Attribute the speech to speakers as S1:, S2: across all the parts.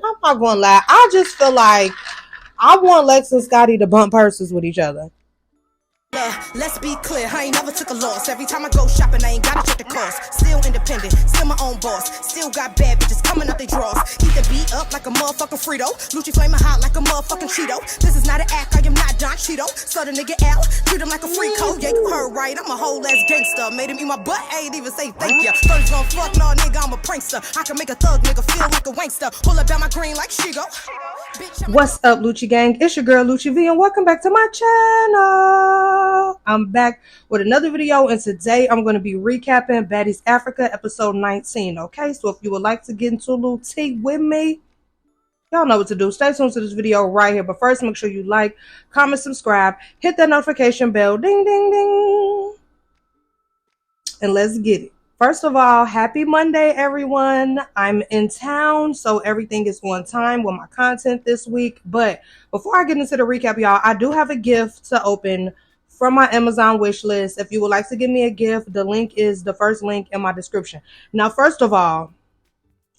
S1: I'm not gonna lie. I just feel like I want Lex and Scotty to bump purses with each other.
S2: Let's be clear, I ain't never took a loss. Every time I go shopping, I ain't gotta check the cost. Still independent, still my own boss. Still got bad bitches coming up they draws. Keep the beat up like a motherfucking Frito. Lucci flaming hot like a motherfucking Cheeto. This is not an act, I am not Don Cheeto. So the nigga L, treat him like a free code. Yeah, you heard right, I'm a whole ass gangster. Made him eat my butt, I ain't even say thank ya. First gon' fuck, no nigga, I'm a prankster. I can make a thug nigga feel like a wankster. Pull up down my green like Shigo.
S1: What's up, Lucci Gang? It's your girl, Lucci V, and welcome back to my channel. I'm back with another video, and today I'm going to be recapping Baddies Africa episode 19, okay? So if you would like to get into a little tea with me, y'all know what to do. Stay tuned to this video right here. But first, make sure you like, comment, subscribe, hit that notification bell, ding, ding, ding. And let's get it. First of all, happy Monday, everyone. I'm in town, so everything is on time with my content this week. But before I get into the recap, y'all, I do have a gift to open from my Amazon wish list. If you would like to give me a gift, the link is the first link in my description. Now, first of all,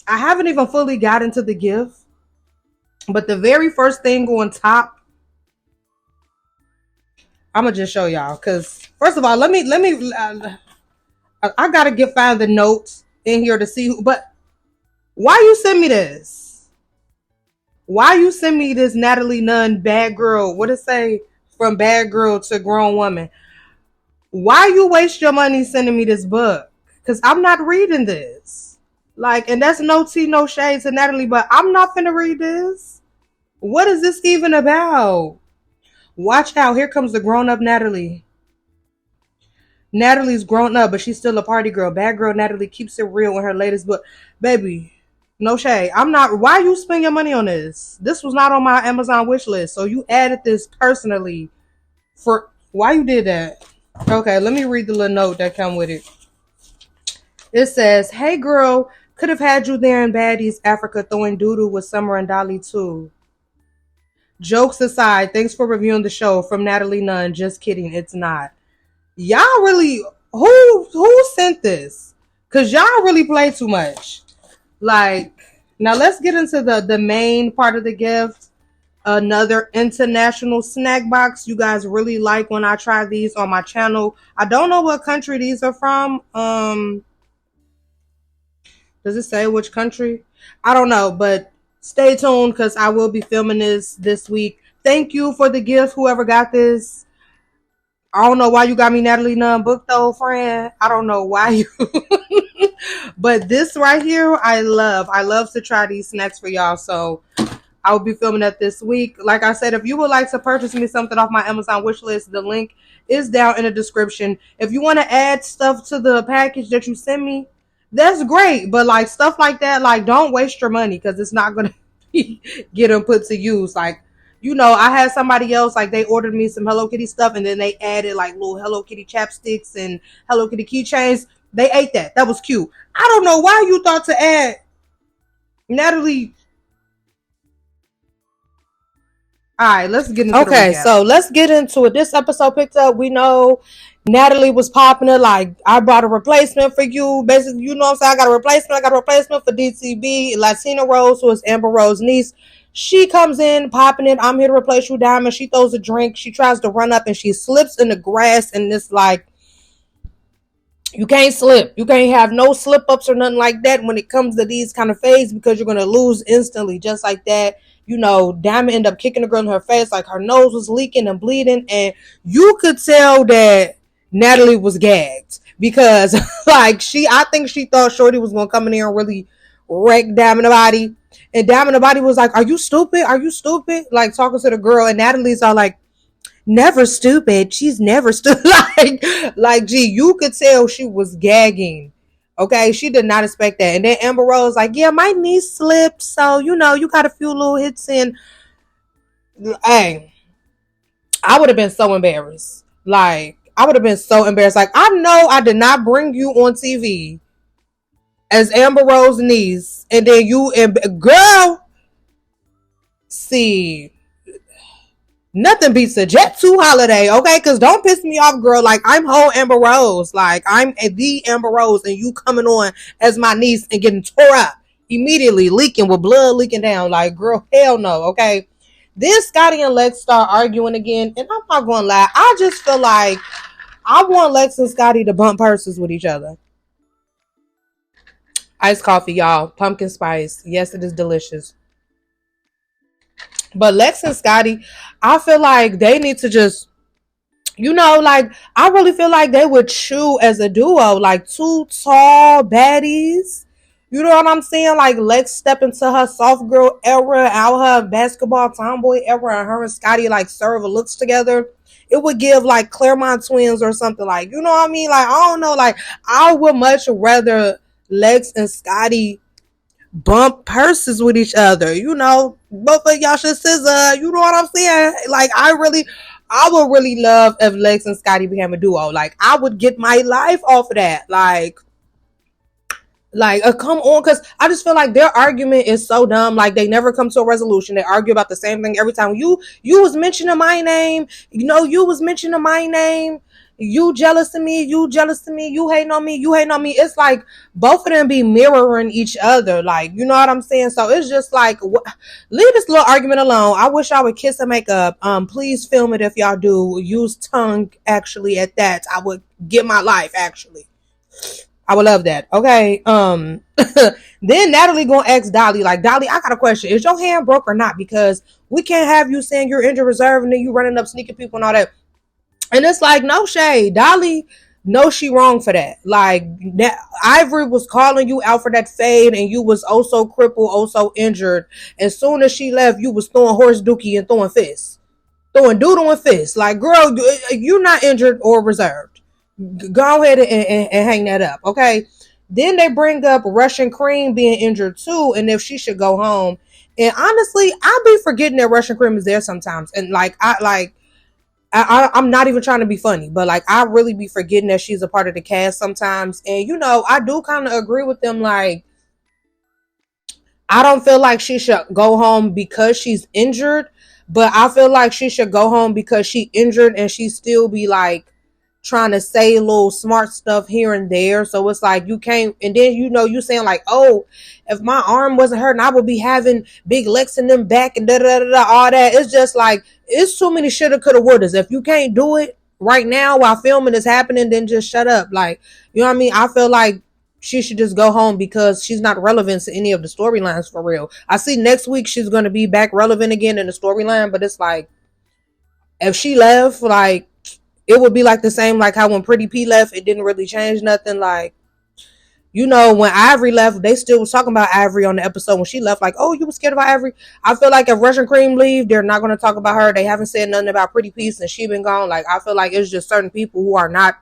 S1: I haven't even fully got into the gift, but the very first thing on top, I'm gonna just show y'all. Because first of all, let me. I gotta find the notes in here to see who. But why you send me this? Why you send me this Natalie Nunn bad girl? What it say? From bad girl to grown woman. Why you waste your money sending me this book? Because I'm not reading this. Like, and that's no tea, no shade to Natalie, but I'm not finna read this. What is this even about? Watch out. Here comes the grown-up Natalie. Natalie's grown up, but she's still a party girl. Bad girl Natalie keeps it real in her latest book. Baby, no shade. I'm not. Why you spend your money on this? This was not on my Amazon wish list. So you added this personally. For why you did that? Okay, let me read the little note that come with it. It says, "Hey girl, could have had you there in Baddies Africa throwing doodoo with Summer and Dolly too. Jokes aside, thanks for reviewing the show. From Natalie Nunn. Just kidding, it's not." Y'all really, who sent this? Because y'all really play too much. Like, now let's get into the main part of the gift. Another international snack box. You guys really like when I try these on my channel. I don't know what country these are from. Does it say which country? I don't know, but stay tuned because I will be filming this week. Thank you for the gift, whoever got this. I don't know why you got me Natalie Nunn book though, friend. I don't know why you. But this right here, I love. I love to try these snacks for y'all. So I will be filming that this week. Like I said, if you would like to purchase me something off my Amazon wish list, the link is down in the description. If you want to add stuff to the package that you send me, that's great. But like stuff like that, like don't waste your money because it's not going to get them put to use. Like, you know, I had somebody else, like, they ordered me some Hello Kitty stuff, and then they added, like, little Hello Kitty chapsticks and Hello Kitty keychains. They ate that. That was cute. I don't know why you thought to add Natalie. All right, let's get into the recap. So let's get into it. This episode picked up. We know Natalie was popping it like, I brought a replacement for you. Basically, you know what I'm saying? I got a replacement for DTB. Latina Rose, who is Amber Rose's niece. She comes in, popping it. I'm here to replace you, Diamond. She throws a drink. She tries to run up and she slips in the grass. And it's like, you can't slip. You can't have no slip ups or nothing like that when it comes to these kind of fades because you're going to lose instantly. Just like that. You know, Diamond ended up kicking the girl in her face. Like her nose was leaking and bleeding. And you could tell that Natalie was gagged because like I think she thought Shorty was going to come in here and really wreck Diamond body. And Diamond body was like, are you stupid? Are you stupid? Like talking to the girl. And Natalie's all like, never stupid. She's never stupid. like, gee, you could tell she was gagging. Okay. She did not expect that. And then Amber Rose like, yeah, my knee slipped. So, you know, you got a few little hits in. Hey, I would have been so embarrassed. Like, I would have been so embarrassed. Like, I know I did not bring you on TV as Amber Rose's niece, and then you and girl, see, nothing beats a Jet 2 holiday, okay? Because don't piss me off, girl. Like, I'm whole Amber Rose. Like, I'm the Amber Rose, and you coming on as my niece and getting tore up. immediately leaking with blood leaking down. Like, girl, hell no, okay? Then Scotty and Lex start arguing again, and I'm not gonna lie, I just feel like I want Lex and Scotty to bump purses with each other. Iced coffee, y'all. Pumpkin spice. Yes, it is delicious. But Lex and Scotty, I feel like they need to just, like, I really feel like they would chew as a duo, like two tall baddies. You know what I'm saying? Like, Lex step into her soft girl era, out her basketball tomboy era, and her and Scotty, like, serve looks together. It would give, like, Claremont twins or something, like, you know what I mean? Like, I don't know, like, I would much rather Lex and Scotty bump purses with each other. Both of y'all should scissor. You know what I'm saying? Like, I would really love if Lex and Scotty became a duo. Like, I would get my life off of that. Like, come on, because I just feel like their argument is so dumb. Like, they never come to a resolution. They argue about the same thing every time. You was mentioning my name. You was mentioning my name. You jealous of me. You jealous of me. You hating on me. You hating on me. It's like both of them be mirroring each other. Like, you know what I'm saying? So it's just like, leave this little argument alone. I wish I would kiss and make up. Please film it if y'all do. Use tongue, actually, at that. I would get my life, actually. I would love that. Okay. Then Natalie gonna ask Dolly, like, Dolly, I got a question. Is your hand broke or not? Because we can't have you saying you're injured reserve and then you running up sneaking people and all that. And it's like, no shade. Dolly knows she wrong for that. Like, Ivory was calling you out for that fade and you was also crippled, also injured. As soon as she left, you was throwing horse dookie and throwing fists. Throwing doodle and fists. Like, girl, you're not injured or reserved. Go ahead and hang that up, okay? Then they bring up Russian Cream being injured too, and if she should go home. And honestly, I be forgetting that Russian Cream is there sometimes. And I'm not even trying to be funny, but like, I really be forgetting that she's a part of the cast sometimes. And I do kind of agree with them. Like, I don't feel like she should go home because she's injured, but I feel like she should go home because she injured and she still be like trying to say little smart stuff here and there. So it's like, you can't, and then you saying like, oh, if my arm wasn't hurting, I would be having Big Lex in them back and all that. It's just like, it's too many shoulda, coulda, wouldas. If you can't do it right now while filming is happening, then just shut up. Like, you know what I mean? I feel like she should just go home because she's not relevant to any of the storylines for real. I see next week she's going to be back relevant again in the storyline, but it's like, if she left, like, it would be like the same, like how when Pretty P left, it didn't really change nothing. Like, when Ivory left, they still was talking about Ivory on the episode when she left. Like, oh, you were scared about Ivory? I feel like if Russian Cream leave, they're not going to talk about her. They haven't said nothing about Pretty P since she been gone. Like, I feel like it's just certain people who are not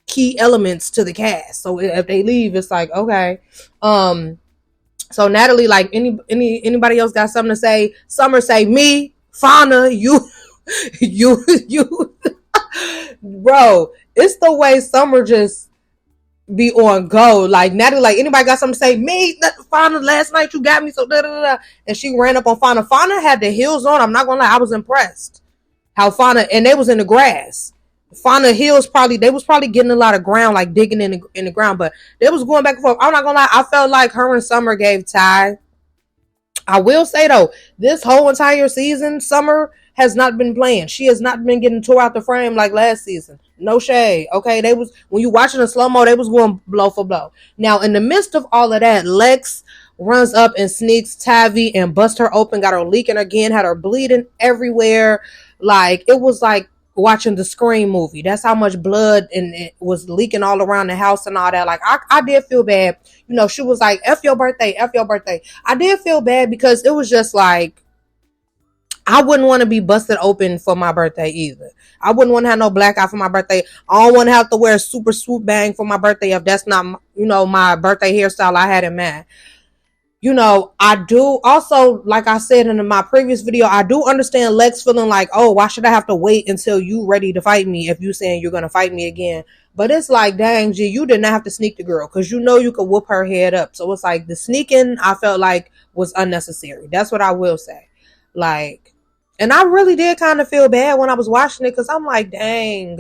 S1: key elements to the cast. So if they leave, it's like, okay. So Natalie, like, anybody else got something to say? Summer say, me, Fauna, you. Bro, it's the way Summer just be on go. Like, Natalie, like, anybody got something to say? Me, Fauna, last night you got me so da-da-da-da. And she ran up on Fauna. Fauna had the heels on. I'm not gonna lie, I was impressed. How Fauna, and they was in the grass. Fauna heels they was probably getting a lot of ground, like digging in the ground, but they was going back and forth. I'm not gonna lie, I felt like her and Summer gave Ty. I will say though, this whole entire season, Summer has not been playing. She has not been getting tore out the frame like last season. No shade. Okay. When you watching the slow-mo, they was going blow for blow. Now, in the midst of all of that, Lex runs up and sneaks Tavi and bust her open, got her leaking again, had her bleeding everywhere. Like, it was like watching the Scream movie. That's how much blood and it was leaking all around the house and all that. Like, I did feel bad. She was like, F your birthday, F your birthday. I did feel bad because it was just like, I wouldn't want to be busted open for my birthday either. I wouldn't want to have no black eye for my birthday. I don't want to have to wear a super swoop bang for my birthday if that's not, my birthday hairstyle I had in mind. I do also, like I said in my previous video, I do understand Lex feeling like, oh, why should I have to wait until you ready to fight me if you saying you're going to fight me again? But it's like, dang, G, you did not have to sneak the girl because you could whoop her head up. So it's like the sneaking, I felt like was unnecessary. That's what I will say. Like, and I really did kind of feel bad when I was watching it because I'm like, dang,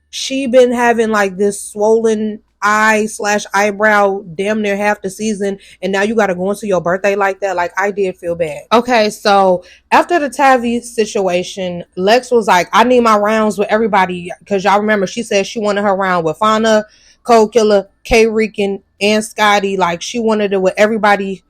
S1: she been having like this swollen eye/eyebrow damn near half the season, and now you got to go into your birthday like that. Like, I did feel bad. Okay, so after the Tavi situation, Lex was like, I need my rounds with everybody, because y'all remember she said she wanted her round with Fauna, Cold Killer, K Rican, and Scotty. Like, she wanted it with everybody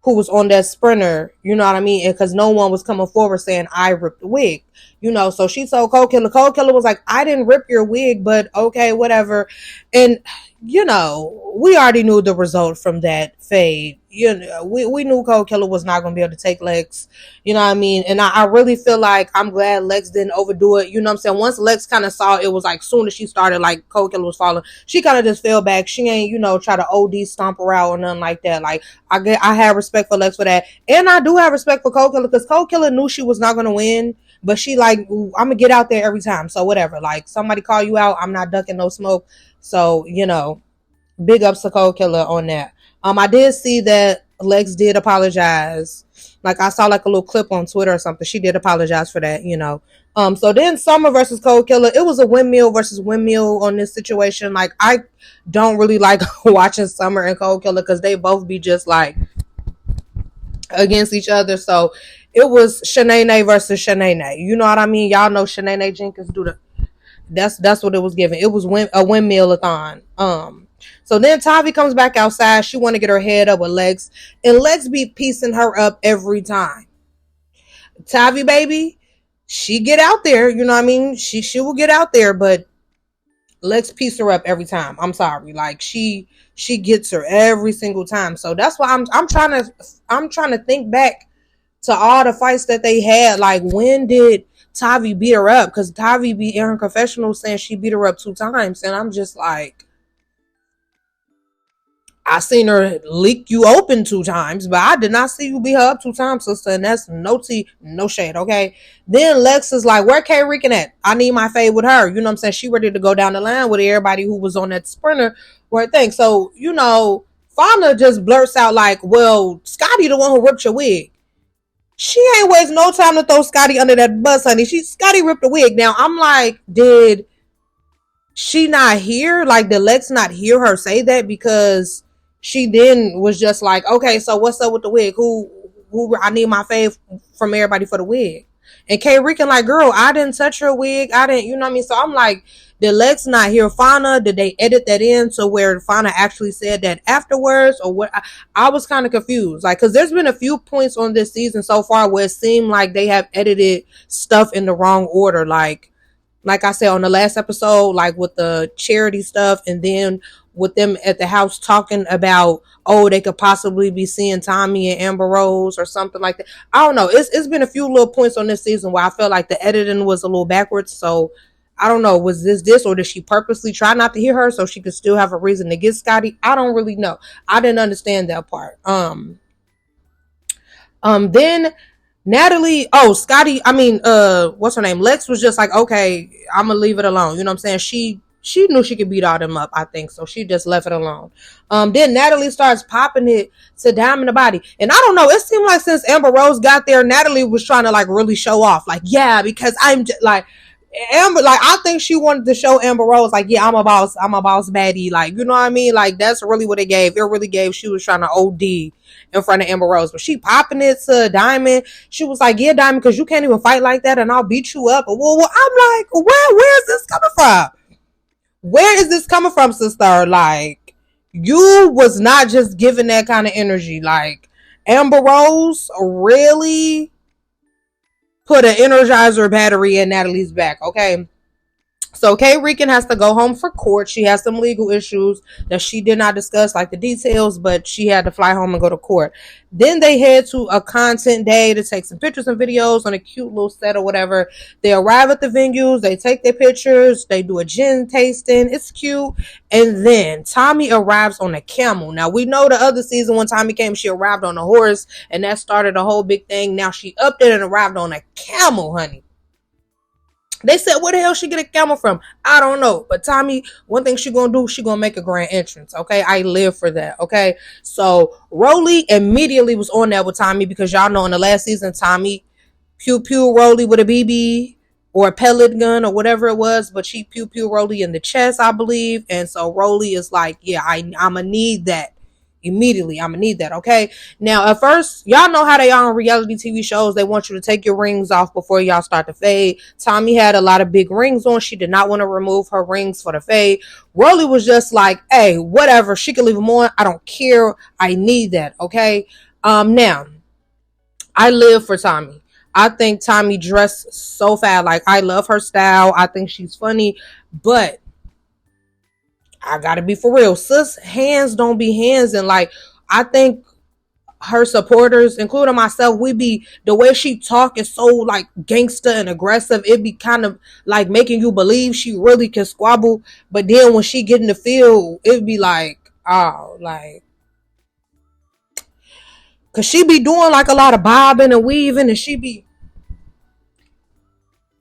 S1: who was on that sprinter, you know what I mean? And because no one was coming forward saying, I ripped the wig, you know? So she told Cold Killer. Cold Killer was like, I didn't rip your wig, but okay, whatever. And, you know, we already knew the result from that fade. You know, we knew Cold Killer was not going to be able to take Lex, you know what I mean? And I really feel like I'm glad Lex didn't overdo it, you know what I'm saying? Once Lex kind of saw it was like, soon as she started, like, Cold Killer was falling, she kind of just fell back. She ain't, you know, try to OD stomp her out or nothing like that. Like, I have respect for Lex for that. And I do have respect for Cold Killer, because Cold Killer knew she was not going to win, but she like, I'm going to get out there every time. So whatever, like, somebody call you out, I'm not ducking no smoke. So, you know, big ups to Cold Killer on that. I did see that Lex did apologize. Like, I saw like a little clip on Twitter or something. She did apologize for that, you know. So then Summer versus Cold Killer, it was a windmill versus windmill on this situation. Like, I don't really like watching Summer and Cold Killer, because they both be just like against each other. So it was Shanae versus Shanae. You know what I mean? Y'all know Shanae Jenkins do the. That's what it was given. It was a windmill-a-thon. So then Tavi comes back outside. She want to get her head up with Lex, and Lex be piecing her up every time. Tavi, baby, she get out there. You know what I mean? She will get out there, but Lex piece her up every time. I'm sorry, like she gets her every single time. So that's why I'm trying to think back to all the fights that they had. Like, when did Tavi beat her up? Because Tavi be in her confessional saying she beat her up 2 times, and I'm just like, I seen her leak you open 2 times, but I did not see you beat her up 2 times, sister. And that's no tea, no shade, okay? Then Lex is like, where K Rican at? I need my fade with her. You know what I'm saying? She ready to go down the line with everybody who was on that sprinter where thing. So, you know, Fauna just blurts out like, well, Scotty the one who ripped your wig. She ain't waste no time to throw Scotty under that bus, honey. Scotty ripped the wig. Now, I'm like, did she not hear? Like, did Lex not hear her say that? Because she then was just like, okay, so what's up with the wig? Who I need my fave from everybody for the wig. And K Rican like, girl, I didn't touch her wig. I didn't, you know what I mean? So I'm like, did Lex not hear Fauna? Did they edit that in to where Fauna actually said that afterwards? Or what? I was kind of confused. Like, because there's been a few points on this season so far where it seemed like they have edited stuff in the wrong order. Like I said on the last episode, like with the charity stuff, and then with them at the house talking about, oh, they could possibly be seeing Tommy and Amber Rose or something like that. I don't know. It's been a few little points on this season where I felt like the editing was a little backwards. So I don't know. Was this, or did she purposely try not to hear her so she could still have a reason to get Scotty? I don't really know. I didn't understand that part. Then Natalie, Scotty, what's her name? Lex was just like, okay, I'm gonna leave it alone. You know what I'm saying? She knew she could beat all them up, I think. So she just left it alone. Then Natalie starts popping it to Diamond the body. And I don't know, it seemed like since Amber Rose got there, Natalie was trying to like really show off. Like, yeah, because I'm just like, Amber, like, I think she wanted to show Amber Rose, like, yeah, I'm a boss baddie. Like, you know what I mean? Like, that's really what it gave. It really gave, she was trying to OD in front of Amber Rose. But she popping it to Diamond. She was like, yeah, Diamond, because you can't even fight like that and I'll beat you up. Well, I'm like, where is this coming from? Where is this coming from, sister? Like, you was not just giving that kind of energy. Like, Amber Rose really put an Energizer battery in Natalie's back, okay? So K Rican has to go home for court. She has some legal issues that she did not discuss, like the details, but she had to fly home and go to court. Then they head to a content day to take some pictures and videos on a cute little set or whatever. They arrive at the venues. They take their pictures. They do a gin tasting. It's cute. And then Tommy arrives on a camel. Now, we know the other season when Tommy came, she arrived on a horse, and that started a whole big thing. Now she upped it and arrived on a camel, honey. They said, where the hell she get a camel from? I don't know. But Tommy, one thing she gonna do, she gonna make a grand entrance, okay? I live for that, okay? So Rolly immediately was on that with Tommy because y'all know in the last season, Tommy pew Rolly with a BB or a pellet gun or whatever it was, but she pew Rolly in the chest, I believe. And so Rolly is like, yeah, I'ma need that immediately. I'ma need that. Okay. Now at first, y'all know how they are on reality TV shows. They want you to take your rings off before y'all start to fade. Tommy had a lot of big rings on. She did not want to remove her rings for the fade. Rolly was just like, hey, whatever, she can leave them on. I don't care. I need that. Okay. Now I live for Tommy. I think Tommy dressed so fat. Like, I love her style. I think she's funny. But I gotta be for real. Sis, hands don't be hands. And like, I think her supporters, including myself, we be, the way she talk is so like gangster and aggressive. It be kind of like making you believe she really can squabble. But then when she get in the field, it be like, oh, like, cause she be doing like a lot of bobbing and weaving, and she be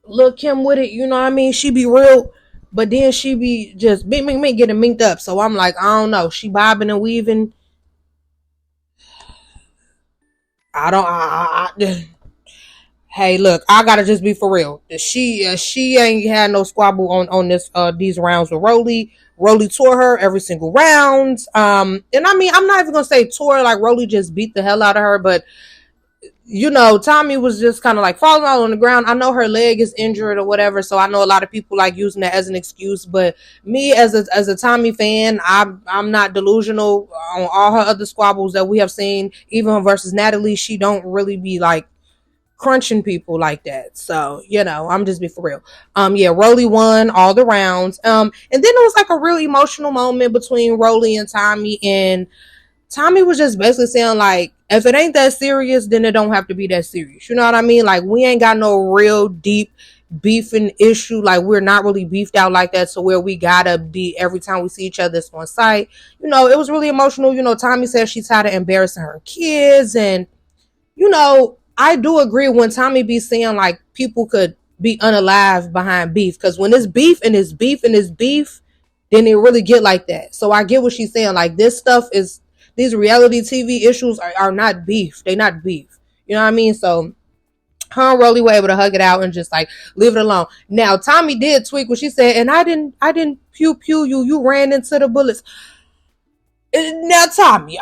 S1: Lil' Kim with it, you know what I mean? She be real, but then she be just getting minked up. So I'm like, I don't know. She bobbing and weaving. Hey, look, I gotta just be for real. She ain't had no squabble on this these rounds with Rolly. Rolly tore her every single round. And I mean, I'm not even gonna say tore, like Rolly just beat the hell out of her, but you know, Tommy was just kind of like falling all on the ground. I know her leg is injured or whatever, so I know a lot of people like using that as an excuse. But me, as a Tommy fan, I'm not delusional on all her other squabbles that we have seen. Even versus Natalie, she don't really be like crunching people like that. So, you know, I'm just be for real. Yeah, Rolly won all the rounds. And then it was like a real emotional moment between Rolly and Tommy, and Tommy was just basically saying, like, if it ain't that serious, then it don't have to be that serious. You know what I mean? Like, we ain't got no real deep beefing issue. Like, we're not really beefed out like that, so where we gotta be every time we see each other it's on site. You know, it was really emotional. You know, Tommy says she's tired of embarrassing her kids. And, you know, I do agree when Tommy be saying, like, people could be unalive behind beef. Because when it's beef and it's beef and it's beef, then it really get like that. So I get what she's saying. Like, this stuff is, these reality TV issues are not beef. They not beef. You know what I mean? So her and Rolly were able to hug it out and just like leave it alone. Now Tommy did tweak what she said, and I didn't pew you. You ran into the bullets. Now Tommy,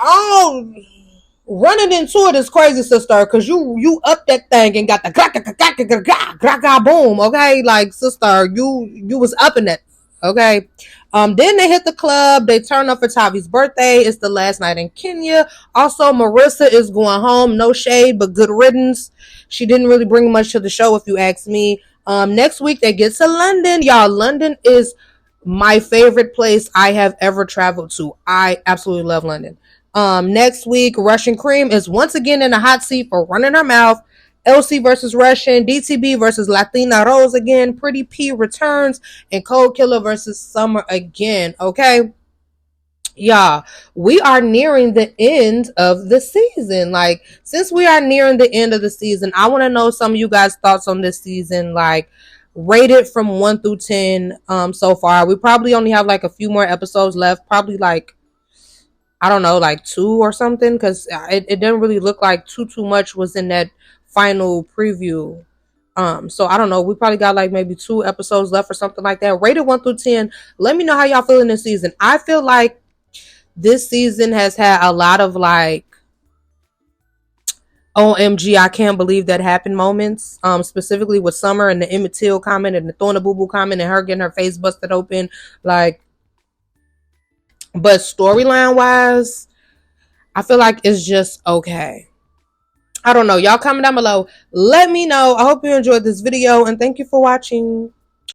S1: running into it is crazy, sister, because you up that thing and got the boom. Okay, like, sister, you was up in that. Okay. Then they hit the club. They turn up for Tavi's birthday. It's the last night in Kenya. Also, Marissa is going home. No shade, but good riddance. She didn't really bring much to the show, if you ask me. Next week they get to London. Y'all, London is my favorite place I have ever traveled to. I absolutely love London. Next week, Russian Cream is once again in the hot seat for running her mouth. LC versus Russian, DTB versus Latina Rose again, Pretty P returns, and Cold Killer versus Summer again. Okay, y'all, we are nearing the end of the season. Like, since we are nearing the end of the season, I want to know some of you guys' thoughts on this season. Like, rate it from 1 through 10 so far. We probably only have like a few more episodes left, probably like, I don't know, like 2 or something, because it didn't really look like too much was in that final preview. So I don't know, we probably got like maybe 2 episodes left or something like that. Rated 1 through 10. Let me know how y'all feeling this season. I feel like this season has had a lot of like OMG, I can't believe that happened moments. Specifically with Summer and the Emmett Till comment and the throwing a boo boo comment and her getting her face busted open. Like, but storyline wise, I feel like it's just okay. I don't know. Y'all comment down below. Let me know. I hope you enjoyed this video, and thank you for watching.